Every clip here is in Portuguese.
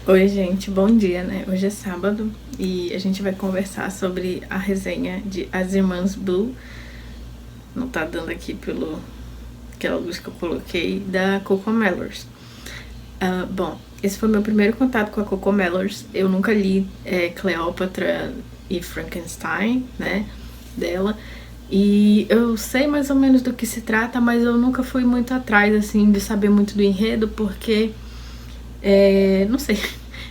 Oi, gente, bom dia, né? Hoje é sábado e a gente vai conversar sobre a resenha de As Irmãs Blue. Não tá dando aqui pelo aquela luz que eu coloquei, da CoComelons. Bom, esse foi meu primeiro contato com a CoComelons. Eu nunca li Cleópatra e Frankenstein, né, dela. E eu sei mais ou menos do que se trata, mas eu nunca fui muito atrás, assim, de saber muito do enredo, porque não sei.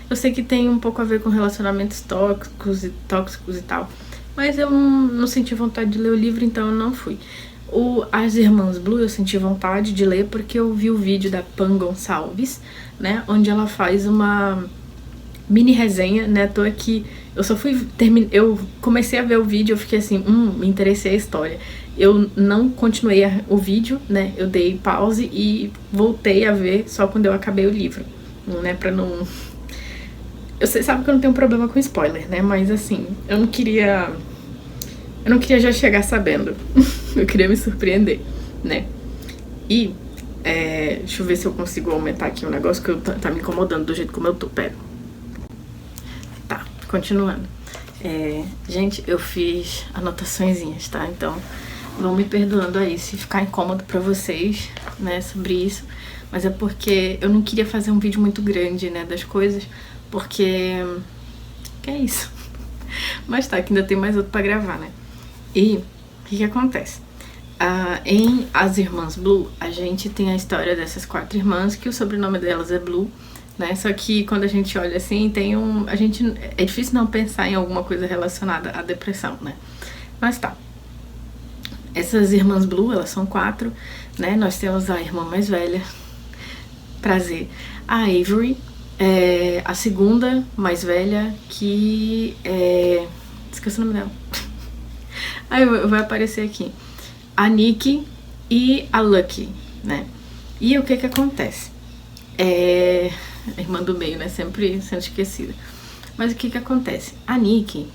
Eu sei que tem um pouco a ver com relacionamentos tóxicos e tal. Mas eu não senti vontade de ler o livro, então eu não fui. As Irmãs Blue eu senti vontade de ler porque eu vi o vídeo da Pan Gonçalves, né? Onde ela faz uma mini resenha, né? À toa que eu só fui eu comecei a ver o vídeo, eu fiquei assim, me interessei a história. Eu não continuei o vídeo, né? Eu dei pause e voltei a ver só quando eu acabei o livro, né? Pra não... Você sabe que eu não tenho problema com spoiler, né? Mas assim, eu não queria já chegar sabendo. Eu queria me surpreender, né? E deixa eu ver se eu consigo aumentar aqui um negócio que tá me incomodando do jeito como eu tô. Pera. Tá, continuando. Gente, eu fiz anotaçõezinhas, tá? Então vão me perdoando aí se ficar incômodo pra vocês, né, sobre isso. Mas é porque eu não queria fazer um vídeo muito grande, né, das coisas, porque... que é isso? Mas tá, que ainda tem mais outro pra gravar, né? E o que acontece? Em As Irmãs Blue, a gente tem a história dessas 4 irmãs, que o sobrenome delas é Blue, né? Só que quando a gente olha assim, é difícil não pensar em alguma coisa relacionada à depressão, né? Mas tá. Essas Irmãs Blue, elas são 4, né? Nós temos a irmã mais velha, prazer, a Avery, a segunda mais velha, que esqueci o nome dela. Aí vai aparecer aqui. A Nikki e a Lucky, né? E o que acontece? A irmã do meio, né? Sempre sendo esquecida. Mas o que acontece? A Nikki,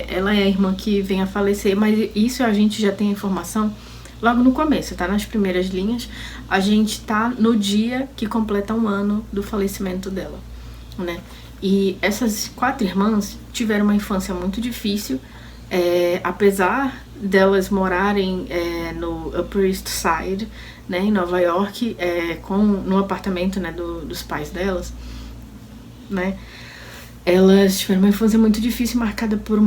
ela é a irmã que vem a falecer, mas isso a gente já tem informação logo no começo, tá? Nas primeiras linhas, a gente tá no dia que completa 1 ano do falecimento dela, né? E essas 4 irmãs tiveram uma infância muito difícil, apesar delas morarem no Upper East Side, né, em Nova York, no apartamento, né, dos pais delas, né? Elas tiveram uma infância muito difícil, marcada por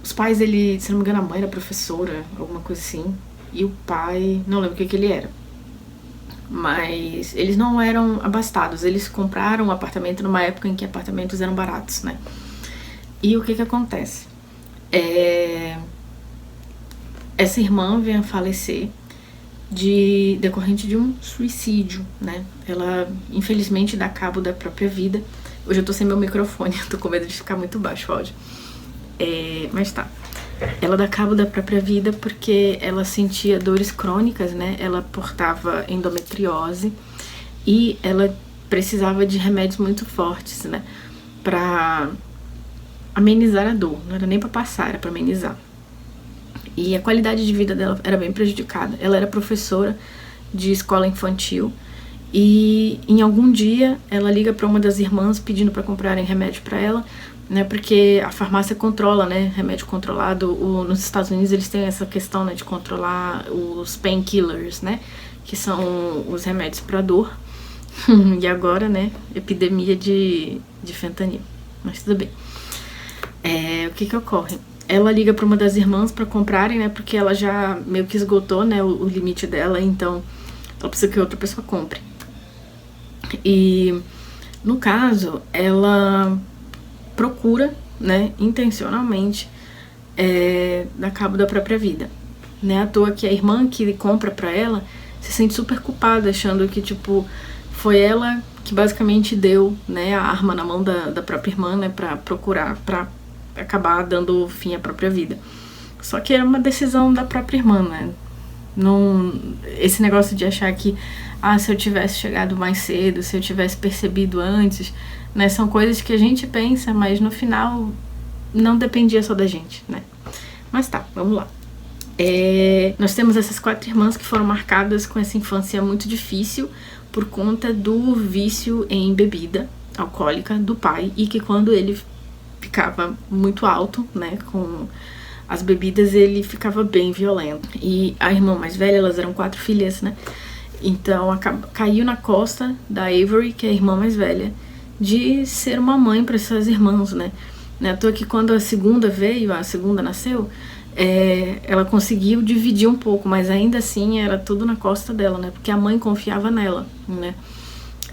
os pais, se não me engano, a mãe era professora, alguma coisa assim, e o pai, não lembro o que ele era. Mas eles não eram abastados, eles compraram um apartamento numa época em que apartamentos eram baratos, né? E o que acontece? Essa irmã vem a falecer decorrente de um suicídio, né? Ela, infelizmente, dá cabo da própria vida. Hoje eu tô sem meu microfone, tô com medo de ficar muito baixo o áudio. Mas tá. Ela dá cabo da própria vida porque ela sentia dores crônicas, né? Ela portava endometriose e ela precisava de remédios muito fortes, né? Pra amenizar a dor. Não era nem pra passar, era pra amenizar. E a qualidade de vida dela era bem prejudicada. Ela era professora de escola infantil e em algum dia ela liga para uma das irmãs pedindo para comprarem remédio para ela, né? Porque a farmácia controla, né? Remédio controlado. Nos Estados Unidos eles têm essa questão, né, de controlar os painkillers, né? Que são os remédios para dor. E agora, né? Epidemia de fentanil. Mas tudo bem. O que ocorre? Ela liga para uma das irmãs para comprarem, né? Porque ela já meio que esgotou, né, o limite dela, então ela precisa que outra pessoa compre. E no caso, ela procura, né, intencionalmente dar cabo da própria vida, né? À toa que a irmã que compra para ela se sente super culpada, achando que, tipo, foi ela que basicamente deu, né, a arma na mão da própria irmã, né, para procurar, para acabar dando fim à própria vida. Só que era uma decisão da própria irmã, né? Esse negócio de achar que, se eu tivesse chegado mais cedo, se eu tivesse percebido antes, né? São coisas que a gente pensa, mas no final não dependia só da gente, né? Mas tá, vamos lá. Nós temos essas 4 irmãs que foram marcadas com essa infância muito difícil por conta do vício em bebida, alcoólica do pai, e que quando ele ficava muito alto, né, com as bebidas, ele ficava bem violento. E a irmã mais velha, elas eram 4 filhas, né, então caiu na costa da Avery, que é a irmã mais velha, de ser uma mãe para suas irmãs, né. À toa que quando a segunda nasceu, ela conseguiu dividir um pouco, mas ainda assim era tudo na costa dela, né, porque a mãe confiava nela, né.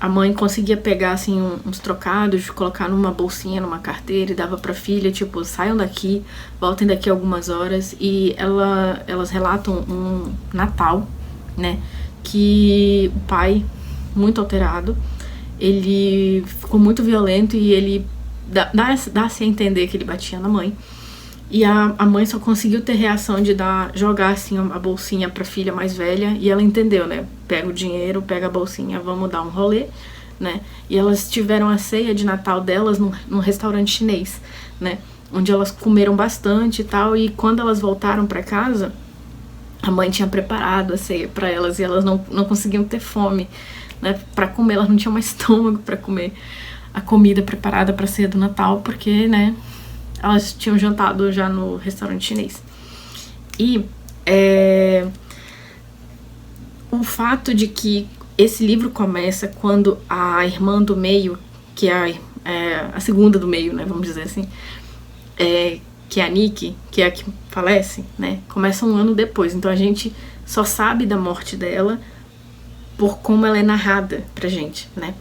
A mãe conseguia pegar, assim, uns trocados, colocar numa bolsinha, numa carteira, e dava pra filha, tipo, saiam daqui, voltem daqui a algumas horas. E elas relatam um Natal, né, que o pai, muito alterado, ele ficou muito violento e ele dá-se a entender que ele batia na mãe. E a mãe só conseguiu ter reação de jogar assim a bolsinha pra filha mais velha, e ela entendeu, né? Pega o dinheiro, pega a bolsinha, vamos dar um rolê, né? E elas tiveram a ceia de Natal delas num restaurante chinês, né? Onde elas comeram bastante e tal, e quando elas voltaram pra casa, a mãe tinha preparado a ceia pra elas e elas não conseguiam ter fome, né? Pra comer, elas não tinham mais estômago pra comer a comida preparada pra ceia do Natal, porque, né? Elas tinham jantado já no restaurante chinês. E o fato de que esse livro começa quando a irmã do meio, que é a segunda do meio, né, vamos dizer assim, que é a Nick, que é a que falece, né, começa um ano depois. Então a gente só sabe da morte dela por como ela é narrada pra gente, né.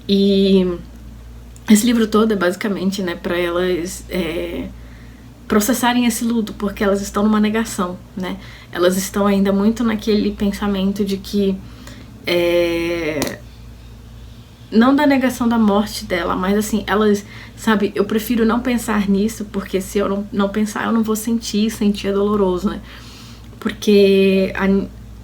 E esse livro todo é basicamente, né, para elas processarem esse luto, porque elas estão numa negação, né? Elas estão ainda muito naquele pensamento de que não da negação da morte dela, mas assim, elas, sabe, eu prefiro não pensar nisso, porque se eu não pensar, eu não vou sentir é doloroso, né? Porque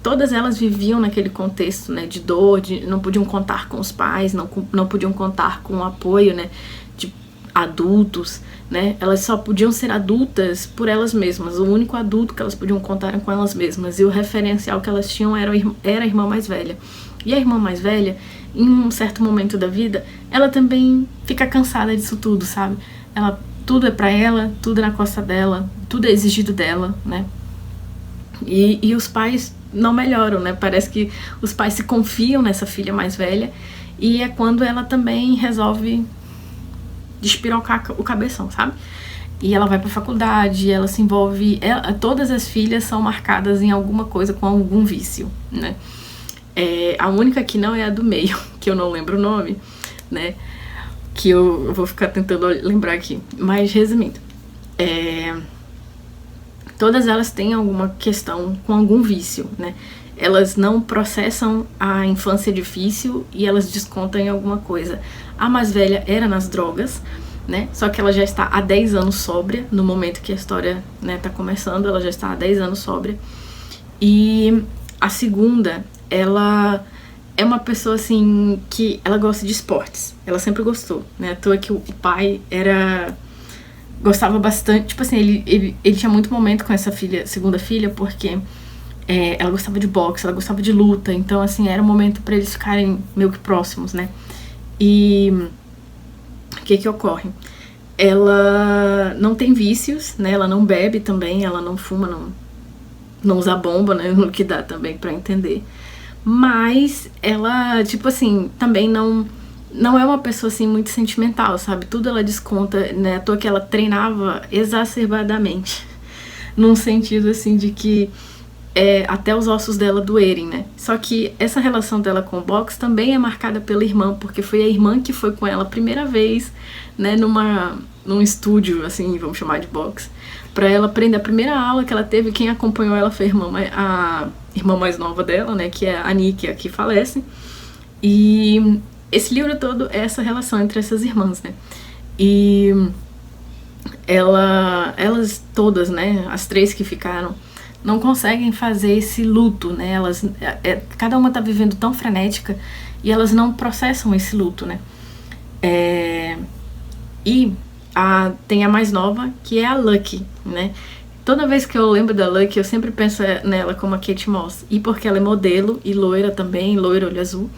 todas elas viviam naquele contexto, né, de dor, não podiam contar com os pais, não podiam contar com o apoio, né, de adultos, né, elas só podiam ser adultas por elas mesmas. O único adulto que elas podiam contar era com elas mesmas, e o referencial que elas tinham era a irmã mais velha. E a irmã mais velha, em um certo momento da vida, ela também fica cansada disso tudo, sabe? Tudo é pra ela, tudo é na costa dela, tudo é exigido dela, né? E os pais não melhoram, né? Parece que os pais se confiam nessa filha mais velha, e é quando ela também resolve despirocar o cabeção, sabe? E ela vai pra faculdade, ela se envolve... todas as filhas são marcadas em alguma coisa com algum vício, né? A única que não é a do meio, que eu não lembro o nome, né? Que eu vou ficar tentando lembrar aqui. Mas, resumindo, todas elas têm alguma questão com algum vício, né? Elas não processam a infância difícil e elas descontam em alguma coisa. A mais velha era nas drogas, né? Só que ela já está há 10 anos sóbria, no momento que a história, né, tá começando, ela já está há 10 anos sóbria. E a segunda, ela é uma pessoa, assim, que ela gosta de esportes. Ela sempre gostou, né? À toa que o pai gostava bastante, tipo assim, ele tinha muito momento com essa segunda filha, porque ela gostava de boxe, ela gostava de luta, então assim, era um momento pra eles ficarem meio que próximos, né? E o que ocorre? Ela não tem vícios, né? Ela não bebe também, ela não fuma, não usa bomba, né? No que dá também pra entender. Mas ela, tipo assim, também não é uma pessoa, assim, muito sentimental, sabe? Tudo ela desconta, né? À toa que ela treinava exacerbadamente. Num sentido, assim, de que até os ossos dela doerem, né? Só que essa relação dela com o boxe também é marcada pela irmã, porque foi a irmã que foi com ela a primeira vez, né? Num estúdio, assim, vamos chamar de boxe, pra ela aprender. A primeira aula que ela teve, quem acompanhou ela foi a irmã mais nova dela, né? Que é a Nick, a que falece. E esse livro todo é essa relação entre essas irmãs, né? E elas todas, né? As 3 que ficaram, não conseguem fazer esse luto, né? Cada uma tá vivendo tão frenética e elas não processam esse luto, né? E tem a mais nova, que é a Lucky, né? Toda vez que eu lembro da Lucky, eu sempre penso nela como a Kate Moss. E porque ela é modelo e loira também, loira, olho azul.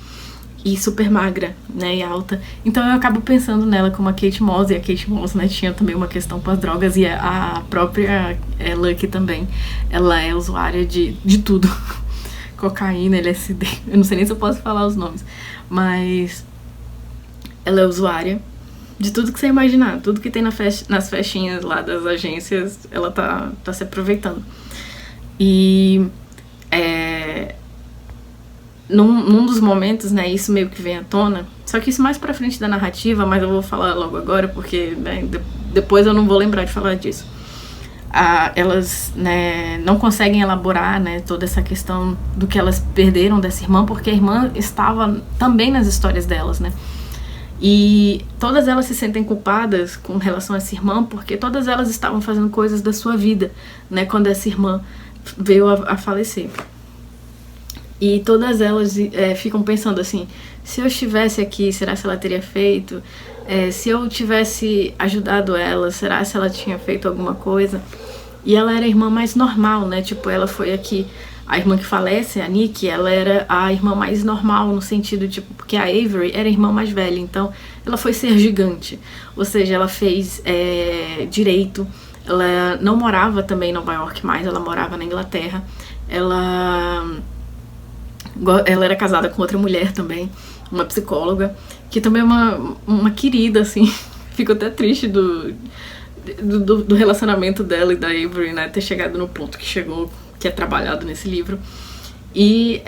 e super magra, né, e alta. Então eu acabo pensando nela como a Kate Moss, e a Kate Moss, né, tinha também uma questão com as drogas, e a própria Lucky também, ela é usuária de tudo. Cocaína, LSD, eu não sei nem se eu posso falar os nomes, mas ela é usuária de tudo que você imaginar, tudo que tem nas festinhas lá das agências, ela tá se aproveitando. E num dos momentos, né, isso meio que vem à tona, só que isso mais pra frente da narrativa, mas eu vou falar logo agora, porque, né, depois eu não vou lembrar de falar disso. Elas, né, não conseguem elaborar, né, toda essa questão do que elas perderam dessa irmã, porque a irmã estava também nas histórias delas, né, e todas elas se sentem culpadas com relação a essa irmã, porque todas elas estavam fazendo coisas da sua vida, né, quando essa irmã veio a falecer. E todas elas ficam pensando assim, se eu estivesse aqui, será que ela teria feito? Se eu tivesse ajudado ela, será que ela tinha feito alguma coisa? E ela era a irmã mais normal, né? Tipo, ela foi aqui, a irmã que falece, a Nick, ela era a irmã mais normal, no sentido, tipo, porque a Avery era a irmã mais velha, então ela foi ser gigante. Ou seja, ela fez direito, ela não morava também em Nova York mais, ela morava na Inglaterra. Ela era casada com outra mulher também, uma psicóloga, que também é uma querida, assim. Fico até triste do relacionamento dela e da Avery, né, ter chegado no ponto que chegou, que é trabalhado nesse livro. E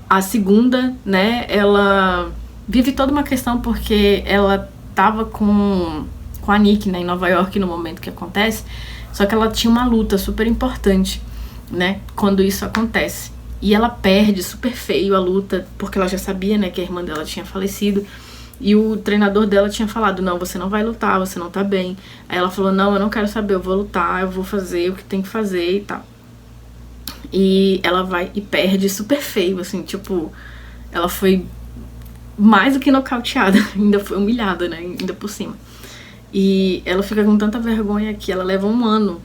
a segunda, né, ela vive toda uma questão porque ela tava com a Nick, né, em Nova York no momento que acontece, só que ela tinha uma luta super importante, né, quando isso acontece. E ela perde super feio a luta, porque ela já sabia, né, que a irmã dela tinha falecido. E o treinador dela tinha falado, não, você não vai lutar, você não tá bem. Aí ela falou, não, eu não quero saber, eu vou lutar, eu vou fazer o que tem que fazer e tal. E ela vai e perde super feio, assim, tipo, ela foi mais do que nocauteada, ainda foi humilhada, né, ainda por cima. E ela fica com tanta vergonha que ela leva 1 ano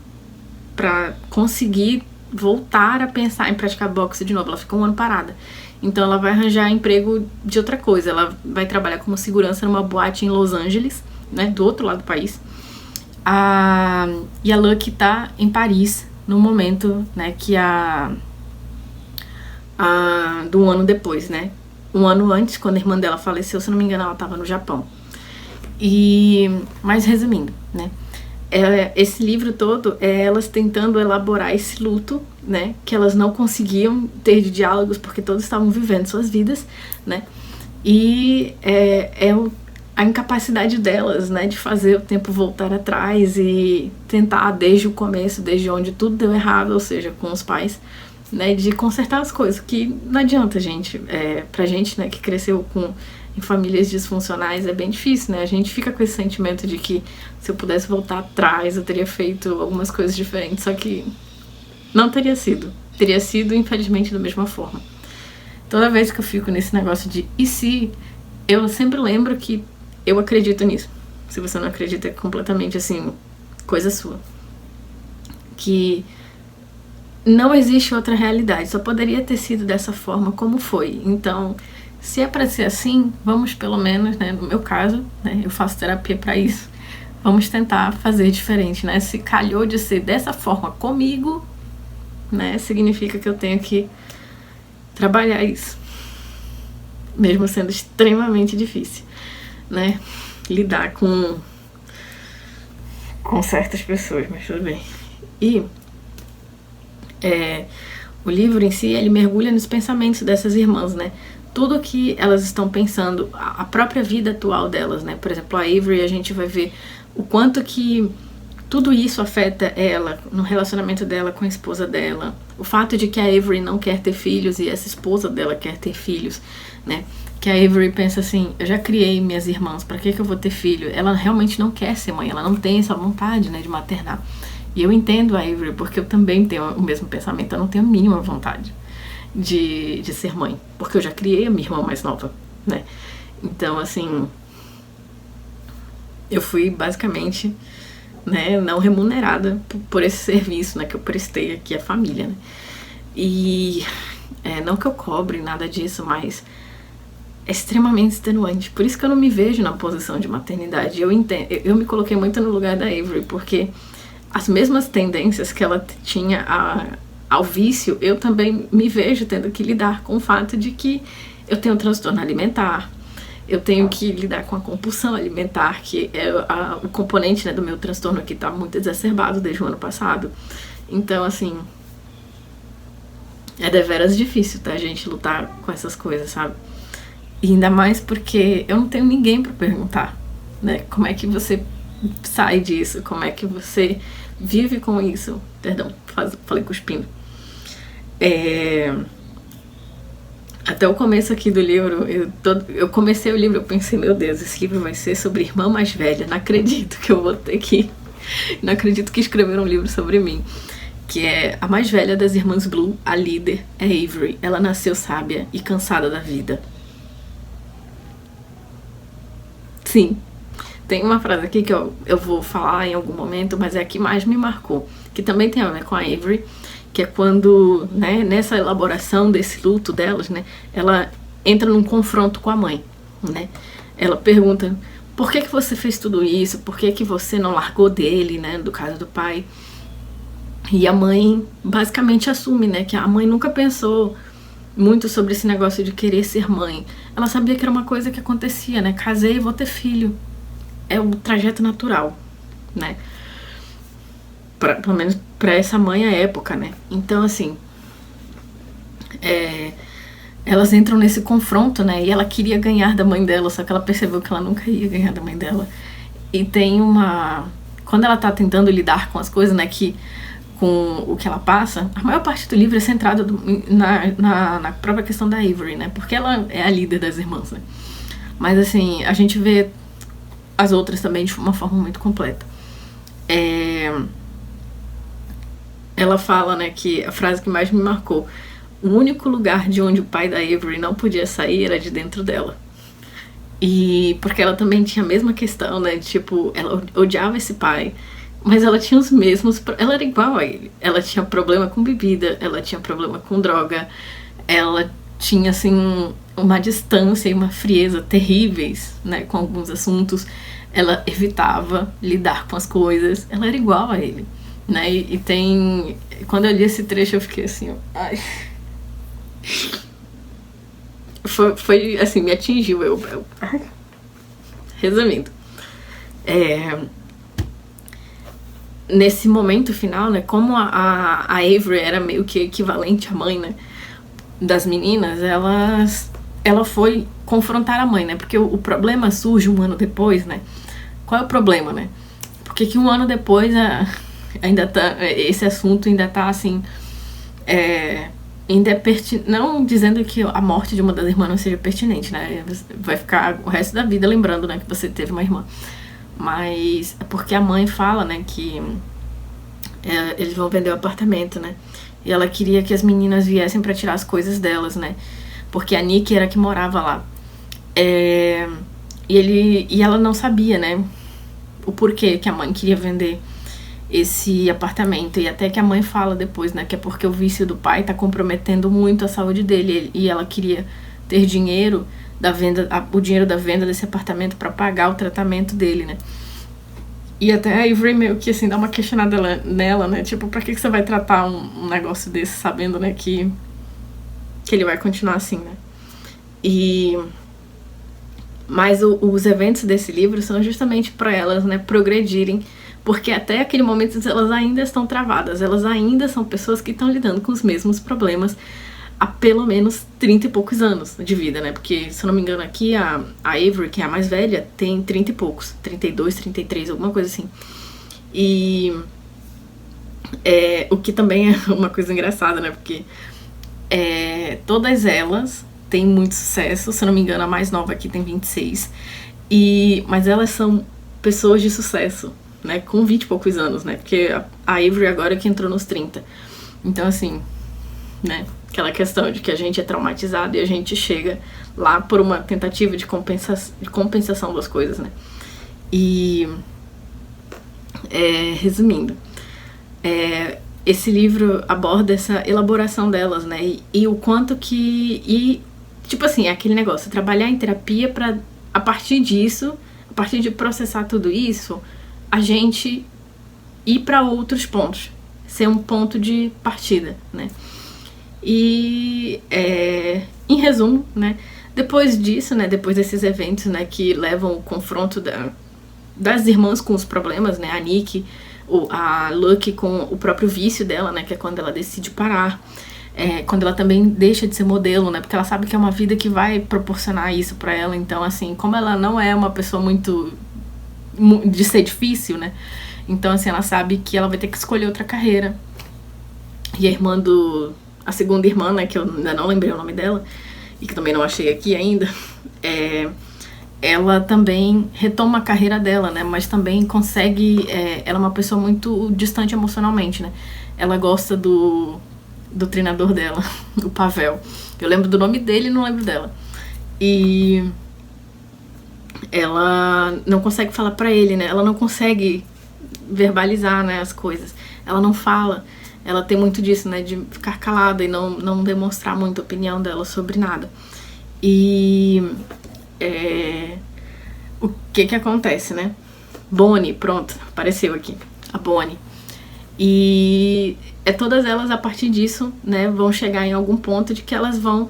pra conseguir voltar a pensar em praticar boxe de novo. Ela fica 1 ano parada. Então ela vai arranjar emprego de outra coisa. Ela vai trabalhar como segurança numa boate em Los Angeles, né, do outro lado do país. E a Lucky tá em Paris no momento, né, que do 1 ano depois, né. 1 ano antes, quando a irmã dela faleceu, se não me engano, ela tava no Japão. Mas resumindo, né, esse livro todo é elas tentando elaborar esse luto, né, que elas não conseguiam ter de diálogos porque todos estavam vivendo suas vidas, né, e a incapacidade delas, né, de fazer o tempo voltar atrás e tentar desde o começo, desde onde tudo deu errado, ou seja, com os pais, né, de consertar as coisas, que não adianta, gente, pra gente, né, que cresceu em famílias disfuncionais, é bem difícil, né? A gente fica com esse sentimento de que se eu pudesse voltar atrás, eu teria feito algumas coisas diferentes, só que não teria sido. Teria sido, infelizmente, da mesma forma. Toda vez que eu fico nesse negócio de e se, eu sempre lembro que eu acredito nisso. Se você não acredita, é completamente, assim, coisa sua. Que não existe outra realidade, só poderia ter sido dessa forma como foi. Então, se é pra ser assim, vamos pelo menos, né, no meu caso, né, eu faço terapia pra isso, vamos tentar fazer diferente, né, se calhou de ser dessa forma comigo, né, significa que eu tenho que trabalhar isso, mesmo sendo extremamente difícil, né, lidar com certas pessoas, mas tudo bem. E o livro em si, ele mergulha nos pensamentos dessas irmãs, né, tudo que elas estão pensando, a própria vida atual delas, né? Por exemplo, a Avery, a gente vai ver o quanto que tudo isso afeta ela no relacionamento dela com a esposa dela. O fato de que a Avery não quer ter filhos e essa esposa dela quer ter filhos, né? Que a Avery pensa assim, eu já criei minhas irmãs, pra que eu vou ter filho? Ela realmente não quer ser mãe, ela não tem essa vontade, né, de maternar. E eu entendo a Avery, porque eu também tenho o mesmo pensamento, eu não tenho a mínima vontade de ser mãe, porque eu já criei a minha irmã mais nova, né? Então, assim, eu fui basicamente, né, não remunerada por esse serviço, né, que eu prestei aqui à família, né? E Não que eu cobre nada disso, mas é extremamente extenuante. Por isso que eu não me vejo na posição de maternidade. Eu me coloquei muito no lugar da Avery, porque as mesmas tendências que ela tinha ao vício, eu também me vejo tendo que lidar com o fato de que eu tenho um transtorno alimentar, eu tenho que lidar com a compulsão alimentar, que é o componente, né, do meu transtorno que está muito exacerbado desde o ano passado. Então, assim, é deveras difícil, tá, gente, lutar com essas coisas, sabe? E ainda mais porque eu não tenho ninguém pra perguntar, né? Como é que você sai disso? Como é que você vive com isso? Perdão, falei cuspindo. Até o começo aqui do livro, eu comecei o livro, eu pensei, meu Deus, esse livro vai ser sobre irmã mais velha, não acredito que eu vou ter que... Não acredito que escreveram um livro sobre mim. Que é a mais velha das irmãs Blue, a líder, é Avery. Ela nasceu sábia e cansada da vida. Sim, tem uma frase aqui que eu vou falar em algum momento, mas é a que mais me marcou, que também tem a ver com a Avery, que é quando, né, nessa elaboração desse luto delas, né, ela entra num confronto com a mãe, né? Ela pergunta, por que você fez tudo isso? Por que você não largou dele, né, do caso do pai? E a mãe basicamente assume, né, que a mãe nunca pensou muito sobre esse negócio de querer ser mãe. Ela sabia que era uma coisa que acontecia, né? Casei e vou ter filho. É o trajeto natural, né? Pelo menos pra essa mãe à época, né? Então, assim, elas entram nesse confronto, né? E ela queria ganhar da mãe dela, só que ela percebeu que ela nunca ia ganhar da mãe dela. E tem uma... Quando ela tá tentando lidar com as coisas, né? Com o que ela passa, a maior parte do livro é centrada na própria questão da Avery, né? Porque ela é a líder das irmãs, né? Mas, assim, a gente vê as outras também de uma forma muito completa. Ela fala, né, que a frase que mais me marcou, o único lugar de onde o pai da Avery não podia sair era de dentro dela. E porque ela também tinha a mesma questão, né? Tipo, ela odiava esse pai, mas ela tinha os mesmos... Ela era igual a ele. Ela tinha problema com bebida, ela tinha problema com droga, ela tinha, assim, uma distância e uma frieza terríveis, né, com alguns assuntos. Ela evitava lidar com as coisas. Ela era igual a ele, né? E tem... Quando eu li esse trecho, eu fiquei assim, ó, ai... Foi assim, me atingiu. Resumindo, nesse momento final, né, como a Avery era meio que equivalente à mãe, né, das meninas, ela foi confrontar a mãe, né, porque o problema surge um ano depois, né. Qual é o problema, né? Porque que um ano depois ainda tá, esse assunto ainda tá assim, ainda não dizendo que a morte de uma das irmãs não seja pertinente, né? Vai ficar o resto da vida lembrando, né, que você teve uma irmã. Mas é porque a mãe fala, né, que eles vão vender o apartamento, né? E ela queria que as meninas viessem pra tirar as coisas delas, né? Porque a Nick era que morava lá. E ela não sabia, né, o porquê que a mãe queria vender esse apartamento. E até que a mãe fala depois, né, que é porque o vício do pai tá comprometendo muito a saúde dele. E ela queria ter dinheiro da venda, o dinheiro da venda desse apartamento pra pagar o tratamento dele, né. E até a Avery meio que assim dá uma questionada nela, né, tipo, pra que você vai tratar um negócio desse sabendo, né, que ele vai continuar assim, né. Mas os eventos desse livro são justamente para elas, né, progredirem, porque até aquele momento elas ainda estão travadas, elas ainda são pessoas que estão lidando com os mesmos problemas há pelo menos 30 e poucos anos de vida, né, porque, se eu não me engano aqui, a Avery, que é a mais velha, tem 30 e poucos, 32, 33, alguma coisa assim. E o que também é uma coisa engraçada, né, porque todas elas têm muito sucesso, se eu não me engano a mais nova aqui tem 26, mas elas são pessoas de sucesso, né, com 20 e poucos anos, né, porque a Avery agora é que entrou nos 30, então assim, né, aquela questão de que a gente é traumatizado e a gente chega lá por uma tentativa de compensação das coisas, né. E resumindo, esse livro aborda essa elaboração delas, né? E o quanto que... tipo assim, é aquele negócio, trabalhar em terapia pra, a partir disso, a partir de processar tudo isso, a gente ir pra outros pontos. Ser um ponto de partida, né? E, em resumo, né? Depois disso, né? Depois desses eventos, né? Que levam o confronto das irmãs com os problemas, né? A Nick, a Lucky com o próprio vício dela, né? Que é quando ela decide parar. Quando ela também deixa de ser modelo, né? Porque ela sabe que é uma vida que vai proporcionar isso pra ela. Então, assim, como ela não é uma pessoa muito... de ser difícil, né? Então, assim, ela sabe que ela vai ter que escolher outra carreira. E a segunda irmã, né? Que eu ainda não lembrei o nome dela. E que também não achei aqui ainda. Ela também retoma a carreira dela, né? Mas também consegue... ela é uma pessoa muito distante emocionalmente, né? Ela gosta do treinador dela, o Pavel. Eu lembro do nome dele e não lembro dela. E ela não consegue falar pra ele, né? Ela não consegue verbalizar, né, as coisas. Ela não fala. Ela tem muito disso, né? De ficar calada e não demonstrar muita opinião dela sobre nada. E... o que acontece, né? Bonnie, pronto, apareceu aqui. A Bonnie. E todas elas, a partir disso, né, vão chegar em algum ponto de que elas vão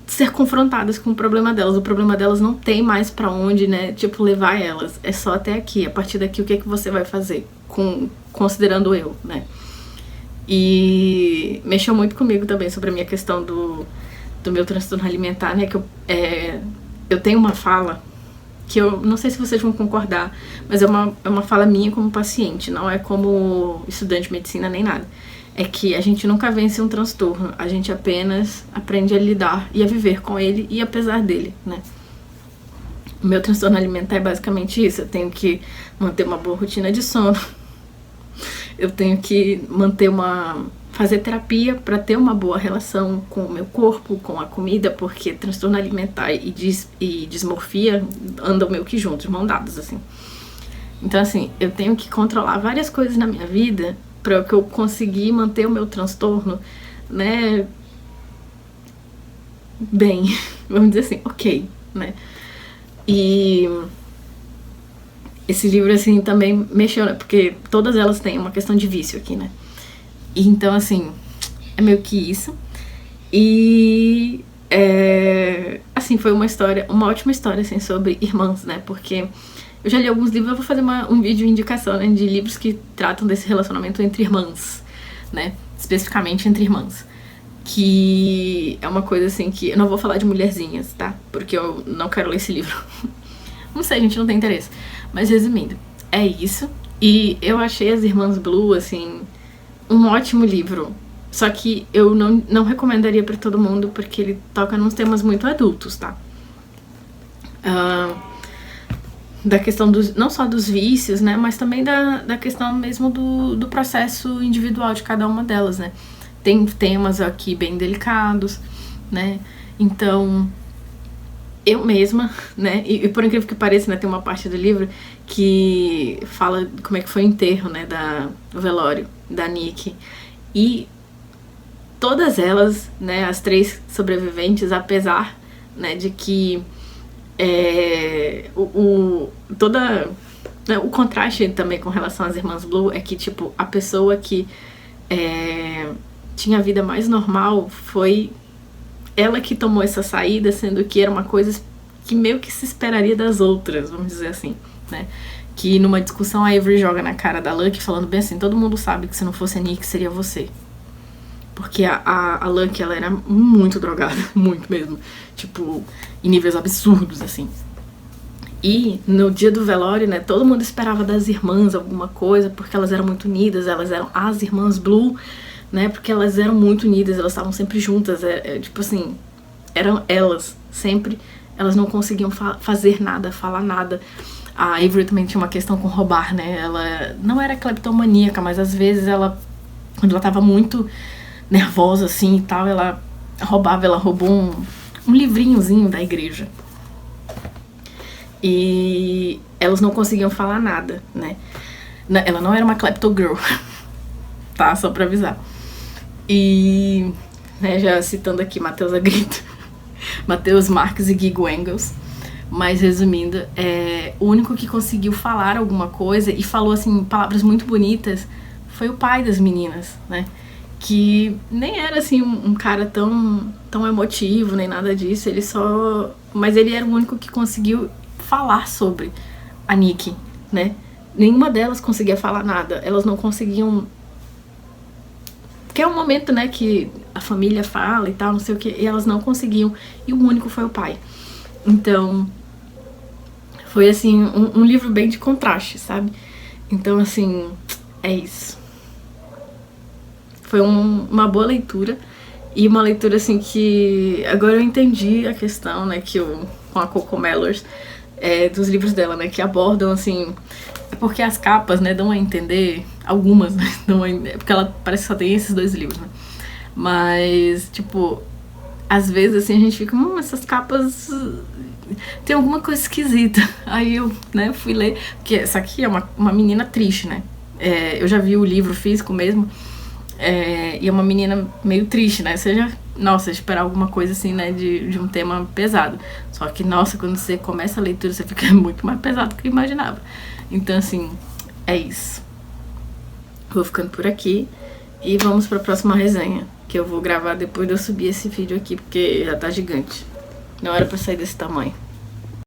ser confrontadas com o problema delas. O problema delas não tem mais pra onde, né, tipo, levar elas. É só até aqui. A partir daqui, o que você vai fazer? Considerando eu, né? E mexeu muito comigo também sobre a minha questão do meu transtorno alimentar, né? Que eu tenho uma fala que eu não sei se vocês vão concordar, mas é uma fala minha como paciente, não é como estudante de medicina nem nada. É que a gente nunca vence um transtorno, a gente apenas aprende a lidar e a viver com ele e apesar dele, né? O meu transtorno alimentar é basicamente isso. Eu tenho que manter uma boa rotina de sono, eu tenho que fazer terapia para ter uma boa relação com o meu corpo, com a comida, porque transtorno alimentar e dismorfia andam meio que juntos, mão dadas, assim. Então, assim, eu tenho que controlar várias coisas na minha vida para que eu conseguir manter o meu transtorno, né, bem, vamos dizer assim, ok, né. E esse livro, assim, também mexeu, né, porque todas elas têm uma questão de vício aqui, né. E então, assim, é meio que isso. E, assim, foi uma ótima história, assim, sobre irmãs, né, porque eu já li alguns livros, eu vou fazer um vídeo de indicação, né, de livros que tratam desse relacionamento entre irmãs, né, especificamente entre irmãs. Que é uma coisa, assim, que eu não vou falar de mulherzinhas, tá, porque eu não quero ler esse livro. Não sei, a gente não tem interesse. Mas resumindo, é isso. E eu achei As Irmãs Blue, assim, um ótimo livro. Só que eu não recomendaria pra todo mundo, porque ele toca nos temas muito adultos, tá? Da questão não só dos vícios, né? Mas também da questão mesmo do processo individual de cada uma delas, né? Tem temas aqui bem delicados, né? Então, eu mesma, né? E por incrível que pareça, né? Tem uma parte do livro que fala como é que foi o enterro, né? Do velório da Nick. E todas elas, né? As 3 sobreviventes, apesar, né? De que o contraste também com relação às Irmãs Blue é que, tipo, a pessoa que tinha a vida mais normal foi ela que tomou essa saída, sendo que era uma coisa que meio que se esperaria das outras, vamos dizer assim, né? Que numa discussão a Avery joga na cara da Lucky falando bem assim, todo mundo sabe que se não fosse a Nick seria você. Porque a Lucky, ela era muito drogada, muito mesmo, tipo, em níveis absurdos, assim. E no dia do velório, né, todo mundo esperava das irmãs alguma coisa, porque elas eram muito unidas, elas eram as Irmãs Blue, né, porque elas eram muito unidas, elas estavam sempre juntas, tipo assim, eram elas, sempre, elas não conseguiam fazer nada, falar nada. A Avery também tinha uma questão com roubar, né, ela não era cleptomaníaca, mas às vezes quando ela tava muito nervosa, assim, e tal, ela roubou um livrinhozinho da igreja. E elas não conseguiam falar nada, né, ela não era uma klepto girl. tá? Só pra avisar. E, né, já citando aqui Matheus Agrito, Matheus Marques e Guigo Engels. Mas resumindo, o único que conseguiu falar alguma coisa e falou assim palavras muito bonitas foi o pai das meninas, né? Que nem era assim um cara tão emotivo nem nada disso, mas ele era o único que conseguiu falar sobre a Nikki, né? Nenhuma delas conseguia falar nada, elas não conseguiam, porque é um momento, né, que a família fala e tal, não sei o que, e elas não conseguiam, e o único foi o pai. Então foi assim um livro bem de contraste, sabe? Então assim, é isso. Foi uma boa leitura. E uma leitura assim que agora eu entendi a questão, né, que com a Coco Mellors, dos livros dela, né, que abordam assim, porque as capas, né, dão a entender, algumas, né, porque ela parece que só tem esses 2 livros, né, mas tipo, às vezes assim a gente fica, essas capas tem alguma coisa esquisita. Aí eu, né, fui ler, porque essa aqui é uma menina triste, né, eu já vi o livro físico mesmo. E é uma menina meio triste, né? Nossa, esperar alguma coisa assim, né? De um tema pesado. Só que, nossa, quando você começa a leitura, você fica muito mais pesado do que eu imaginava. Então, assim, é isso. Vou ficando por aqui. E vamos pra próxima resenha, que eu vou gravar depois de eu subir esse vídeo aqui, porque já tá gigante. Não era pra sair desse tamanho.